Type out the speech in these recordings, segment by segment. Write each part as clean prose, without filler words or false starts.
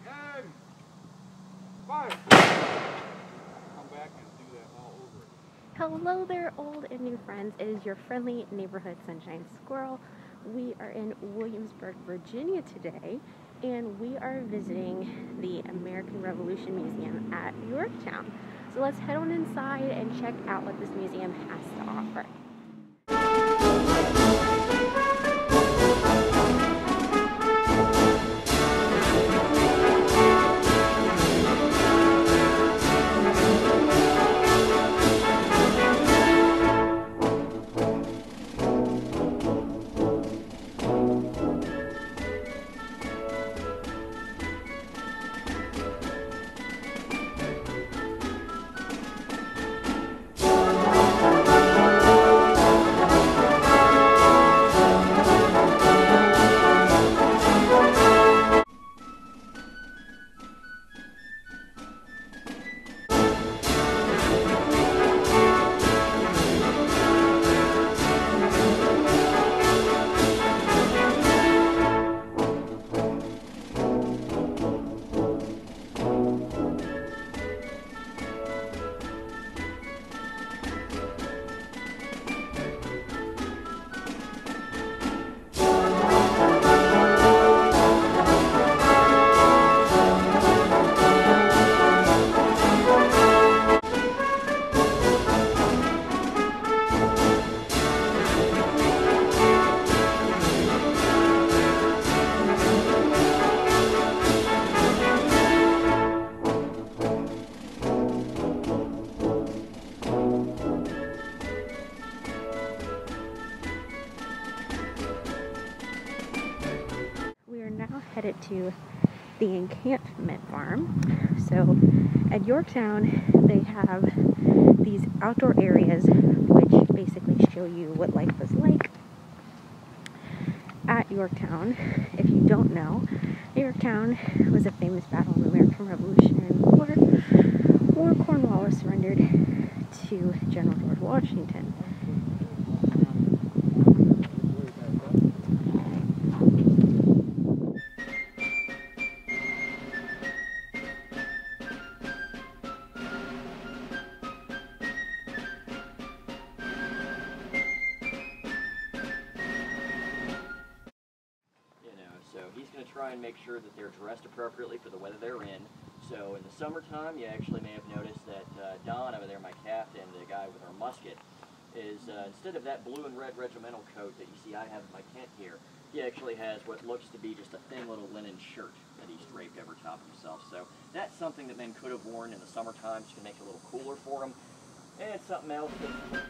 And fire. Come back and do that all over. Hello there, old and new friends. It is your friendly neighborhood sunshine squirrel. We are in Williamsburg, Virginia today, and we are visiting the American Revolution Museum at Yorktown. So let's head on inside and check out what this museum has to offer. Headed to the encampment farm. So at Yorktown they have these outdoor areas which basically show you what life was like at Yorktown. If you don't know, Yorktown was a famous battle in the American Revolutionary War where Cornwallis surrendered to General George Washington. So he's going to try and make sure that they're dressed appropriately for the weather they're in. So in the summertime, you actually may have noticed that Don over there, my captain, the guy with our musket, is instead of that blue and red regimental coat that you see I have in my tent here, he actually has what looks to be just a thin little linen shirt that he's draped over top of himself. So that's something that men could have worn in the summertime just to make it a little cooler for them. And something else that...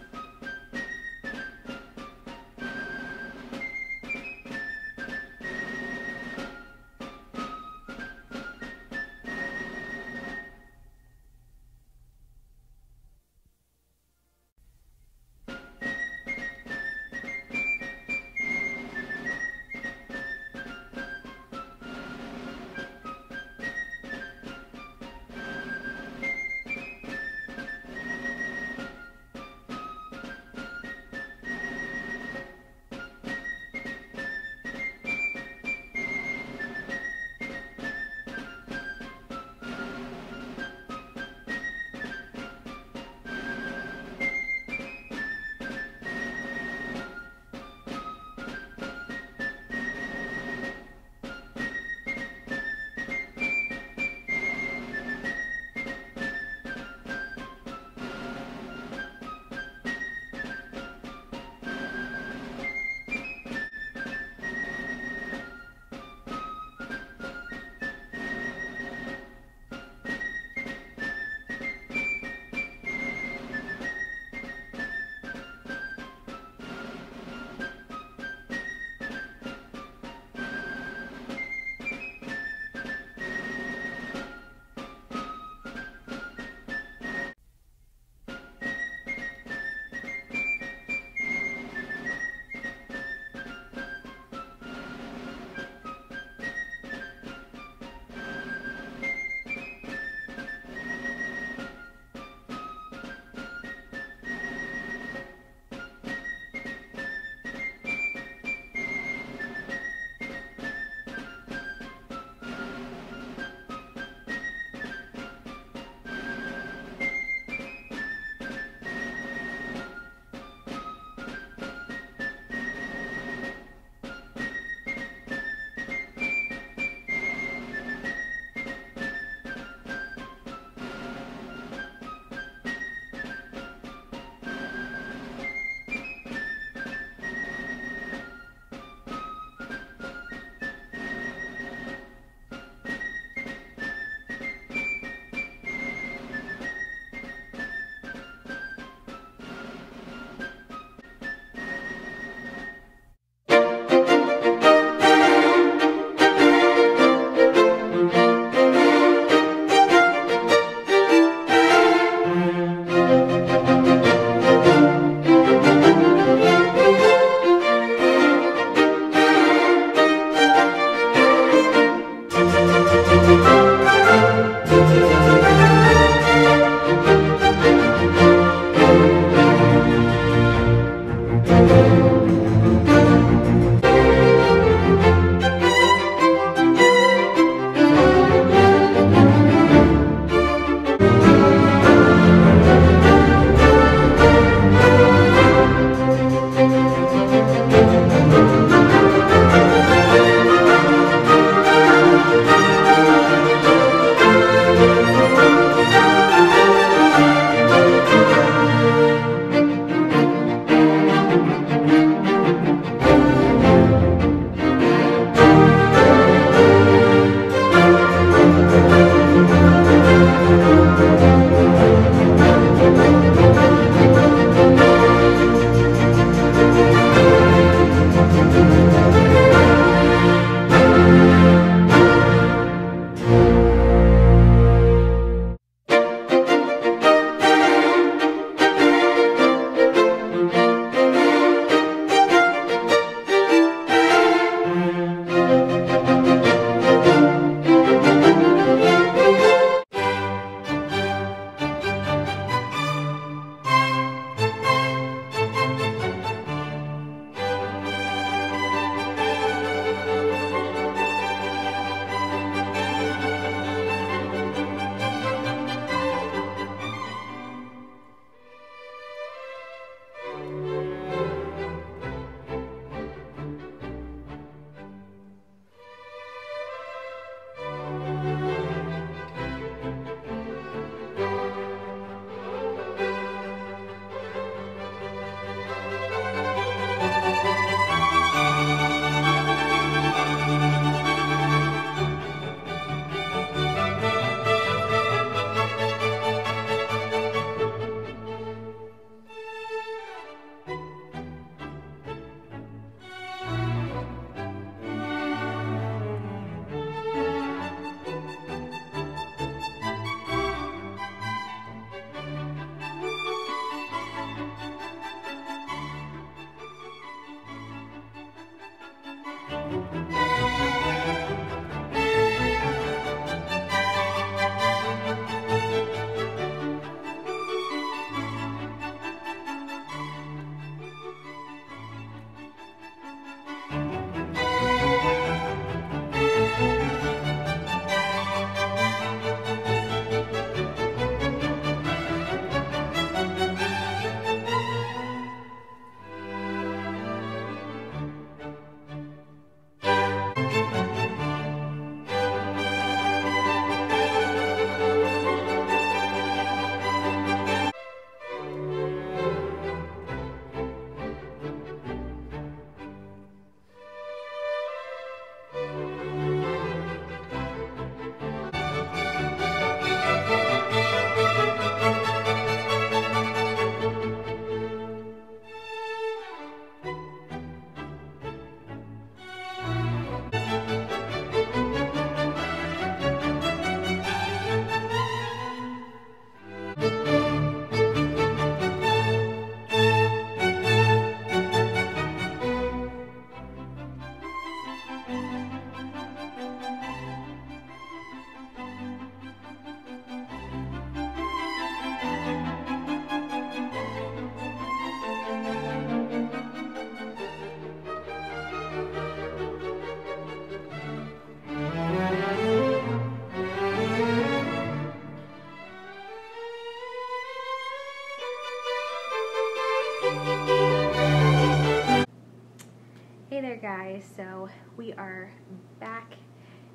Hey there guys, so we are back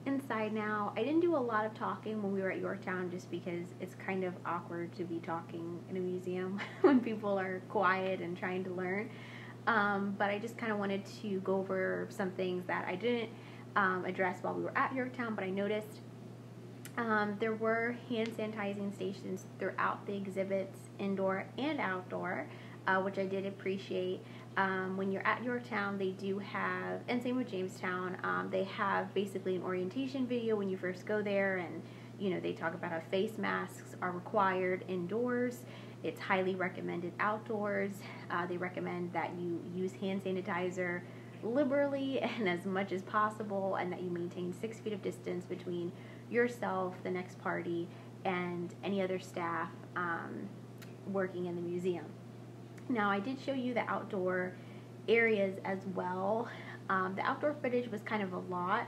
inside now. I didn't do a lot of talking when we were at Yorktown just because it's kind of awkward to be talking in a museum when people are quiet and trying to learn. But I just kind of wanted to go over some things that I didn't address while we were at Yorktown, but I noticed there were hand sanitizing stations throughout the exhibits, indoor and outdoor, which I did appreciate. When you're at Yorktown, they do have, and same with Jamestown, they have basically an orientation video when you first go there, and you know, they talk about how face masks are required indoors. It's highly recommended outdoors. They recommend that you use hand sanitizer liberally and as much as possible, and that you maintain 6 feet of distance between yourself, the next party, and any other staff working in the museum. Now, I did show you the outdoor areas as well. The outdoor footage was kind of a lot.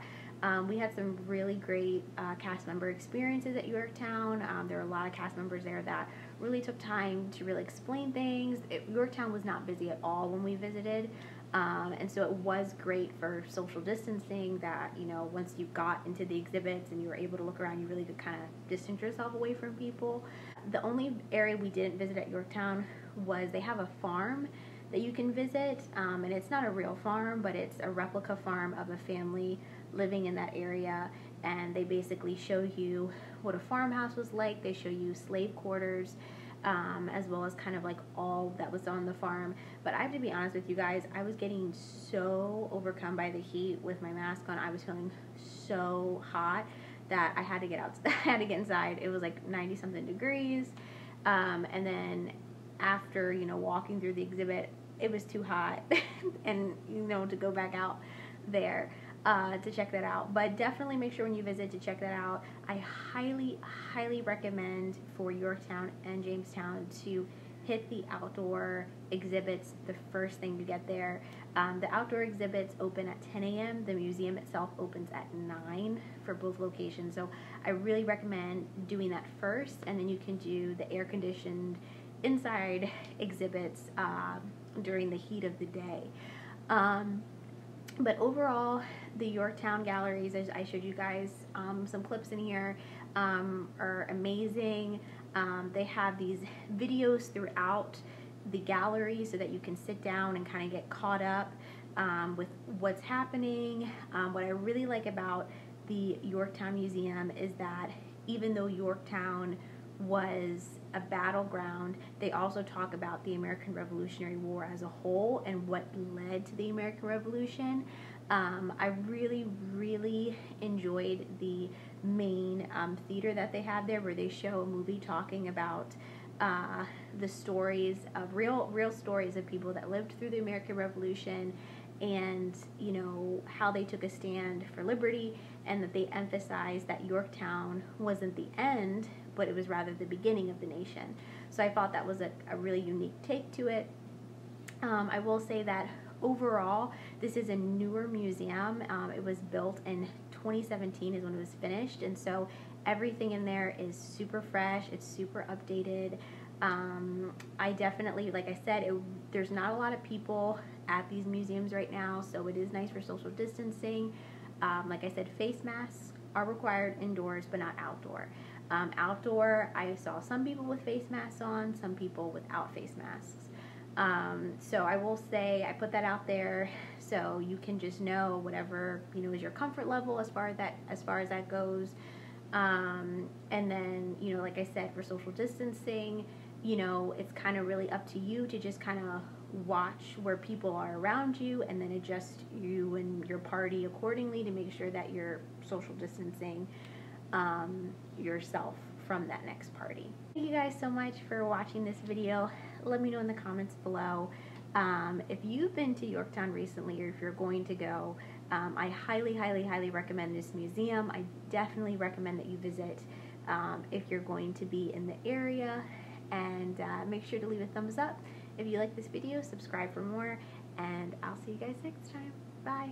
We had some really great cast member experiences at Yorktown. There were a lot of cast members there that really took time to really explain things. Yorktown was not busy at all when we visited. And so it was great for social distancing, that, you know, once you got into the exhibits and you were able to look around, you really could kind of distance yourself away from people. The only area we didn't visit at Yorktown was they have a farm that you can visit, and it's not a real farm, but it's a replica farm of a family living in that area, and they basically show you what a farmhouse was like. They show you slave quarters, as well as kind of like all that was on the farm. But I have to be honest with you guys, I was getting so overcome by the heat with my mask on. I was feeling so hot that I had to get out. I had to get inside. It was like 90 something degrees, and then after, you know, walking through the exhibit, it was too hot and, you know, to go back out there to check that out. But definitely make sure when you visit to check that out. I highly, highly recommend for Yorktown and Jamestown to hit the outdoor exhibits the first thing you get there. The outdoor exhibits open at 10 a.m. The museum itself opens at 9 for both locations. So I really recommend doing that first, and then you can do the air-conditioned inside exhibits during the heat of the day. But overall, the Yorktown galleries, as I showed you guys some clips in here, are amazing. They have these videos throughout the gallery so that you can sit down and kind of get caught up with what's happening. What I really like about the Yorktown Museum is that even though Yorktown was a battleground, they also talk about the American Revolutionary War as a whole and what led to the American Revolution. I really, really enjoyed the main theater that they have there, where they show a movie talking about the stories of real stories of people that lived through the American Revolution, and, you know, how they took a stand for liberty, and that they emphasized that Yorktown wasn't the end, but it was rather the beginning of the nation. So I thought that was a really unique take to it. I will say that overall, this is a newer museum. It was built in 2017 is when it was finished, and so everything in there is super fresh. It's super updated. I definitely, like I said, there's not a lot of people at these museums right now, so it is nice for social distancing. Like I said, face masks are required indoors, but not outdoor. Outdoor, I saw some people with face masks on, some people without face masks. So I will say, I put that out there so you can just know whatever, you know, is your comfort level as far as that goes. And then, you know, like I said, for social distancing, you know, it's kind of really up to you to just kind of watch where people are around you, and then adjust you and your party accordingly to make sure that you're social distancing yourself from that next party. Thank you guys so much for watching this video. Let me know in the comments below if you've been to Yorktown recently, or if you're going to go. I highly recommend this museum. I definitely recommend that you visit if you're going to be in the area, and make sure to leave a thumbs up if you like this video. Subscribe for more, and I'll see you guys next time. Bye.